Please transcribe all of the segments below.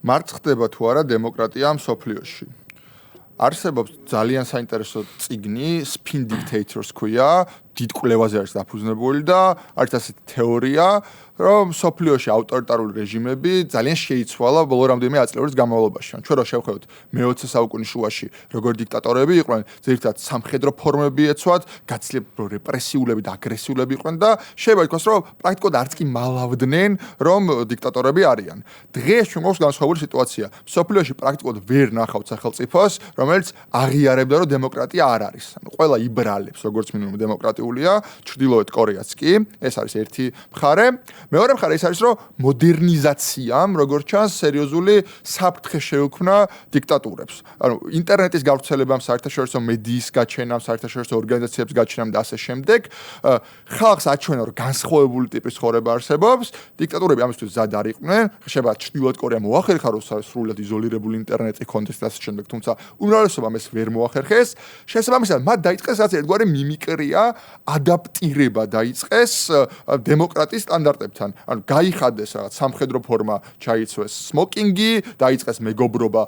მართ ხდება თუ არა დემოკრატია მსოფლიოში. არსებობს ძალიან საინტერესო წიგნი Spin Dictators ქვია, დიდ კვლევაზე არის დაფუძნებული და არის ასეთი თეორია, რომ მსოფლიოში ავტორიტარული რეჟიმები ძალიან შეიცვალა ბოლო რამდენიმე ათწლეულის განმავლობაში. ჩვენ რა შევხედოთ მე-20 საუკუნის შუაში, როგორ დიქტატორები იყვნენ, ძირითადად სამხედრო ფორმები ეცვათ, გაცილებით რეპრესიულები და აგრესიულები იყვნენ და შეიძლება ითქვას, რომ პრაქტიკულად არც კი მალავდნენ, რომ დიქტატორები არიან. დღეს ჩვენ გვაქვს განსხვავებული სიტუაცია. მსოფლიოში პრაქტიკულად ვერ ნახავთ სახელმწიფოს, რომელიც აღიარებდა, რომ დემოკრატია არ არის. ანუ ყველა იბრალებს, როგორც მინიმუმ დემოკრატიულია, ჩრდილოეთ კორეაც კი, ეს არის ერთი მხარე. მეორე მხარე ის არის, რომ მოდერნიზაციამ, როგორც ჩანს, სერიოზული საფრთხე შეუქმნა დიქტატურებს. ანუ ინტერნეტის გავრცელებამ, საერთაშორისო მედიის გაჩენამ, საერთაშორისო ორგანიზაციების გაჩენამ და ასე შემდეგ, ხალხს აჩვენა, რომ განსხვავებული ტიპის ცხოვრება არსებობს, დიქტატურები ამისთვის მზად არ იყვნენ, შეიძლება ჩრდილოეთ კორეა მოახერხა, რომ სრულად იზოლირებული ინტერნეტი ჰქონდეს და ასე შემდეგ, თუმცა უმრავლესობამ ეს ვერ მოახერხეს. შესაბამისად, მათ დაიწყეს რაც ერთგვარი მიმიკრია, ადაპტირება დაიწყეს დემოკრატიის სტანდარტებთან. ანუ გაიხადეს რაღაც სამხედრო ფორმა, ჩაიცვეს სმოკინგი, დაიწყეს მეგობრობა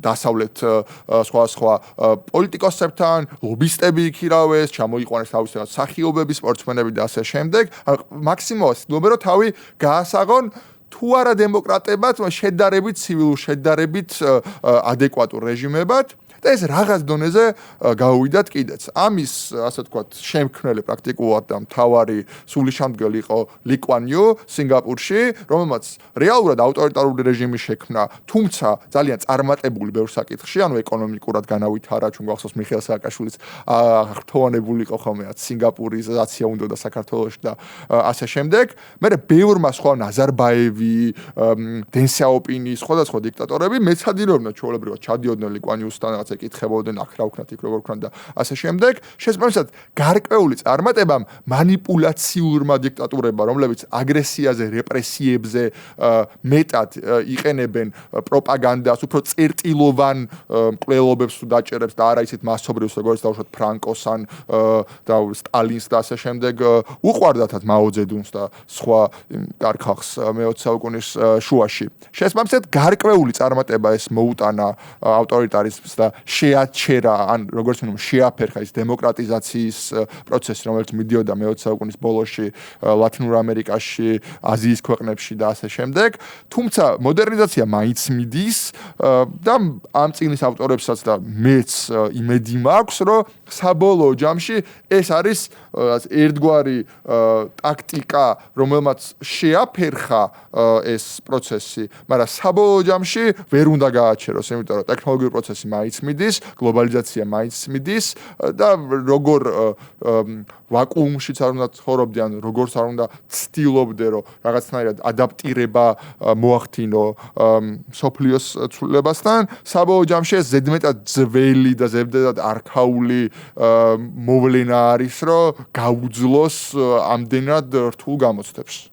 დასავლეთ სხვა პოლიტიკოსებთან, ლობისტები იქირავეს, ჩამოიყვანეს თავისი სახიობები, სპორტსმენები და ასე შემდეგ. ანუ მაქსიმალურად ცდილობენ, რომ თავი გაასაღონ თუ არა დემოკრატებად, შედარებით ცივილურ, შედარებით ადეკვატურ რეჟიმებად. და ეს რაღაც დონეზე გაუვიდათ კიდეც. ამის, ასე ვთქვათ, შემქმნელი პრაქტიკულად და მთავარი სულიშამდგელი იყო ლი კვან იუ სინგაპურში, რომელმაც რეალურად ავტორიტარული რეჟიმი შექმნა, თუმცა ძალიან წარმატებული ბევრ საკითხში, ანუ ეკონომიკურად განავითარა, ჩვენ გვახსოვს მიხეილ სააკაშვილის აღფრთოვანებული იყო ხოლმე სინგაპურიზაცია უნდა საქართველოში და ასე შემდეგ. მერე ბევრმა სხვა ნაზარბაევი, დენ სიაოპინი, სხვადასხვა დიქტატორები მეცადინეობდნენ ჩვეულებრივად ჩადიოდნენ ლი კვან იუსთან რაღაც ეკითხებოდნენ, აქ რა ვქნათ, იქ როგორ ვქნათ და ასე შემდეგ. შესაბამისად, გარკვეული წარმატებამ манипуляციურმა დიქტატურებმა, რომლებიც აგრესიაზე, რეპრესიებზე მეტად იყენებენ პროპაგანდას, უფრო წერტილოვან მკვლელობებს თუ დაჭერებს და არა ისეთ მასობრივს, როგორც დავუშვათ ფრანკოს ან და სტალინს და ასე შემდეგ, უყვარდათად მაო ძედუნს და სხვა კარგ-ხალხს მე-20 საუკუნის შუაში. შესაბამისად, გარკვეული წარმატება ეს მოუტანა ავტორიტარიზმს და შეაჩერა, ან როგორც მინიმუმ შეაფერხა ის დემოკრატიზაციის პროცესი, რომელიც მიდიოდა მე-20 საუკუნის ბოლოში ლათინურ ამერიკაში, აზიის ქვეყნებში და ასე შემდეგ. თუმცა მოდერნიზაცია მაინც მიდის და ამ წიგნის ავტორებსაც და მეც იმედი მაქვს, რომ საბოლოო ჯამში ეს არის ერთგვარი ტაქტიკა, რომელმაც შეაფერხა ეს პროცესი, მაგრამ საბოლოო ჯამში ვერ უნდა გააჩეროს, იმიტომ რომ ტექნოლოგიური პროცესი მაინც მიდის, გლობალიზაცია მაინც მიდის და როგორ ვაკუუმშიც არ უნდა ცხოვრობდე, ან როგორც არ უნდა ცდილობდე, რომ რაღაცნაირად ადაპტირება მოახდინო მსოფლიოს ცვლილებასთან, საბოლოო ჯამში ეს ზედმეტად ძველი და ზედმეტად არქაული მოვლენა არის, რომ გაუძლოს ამდენად რთულ გამოცდებს.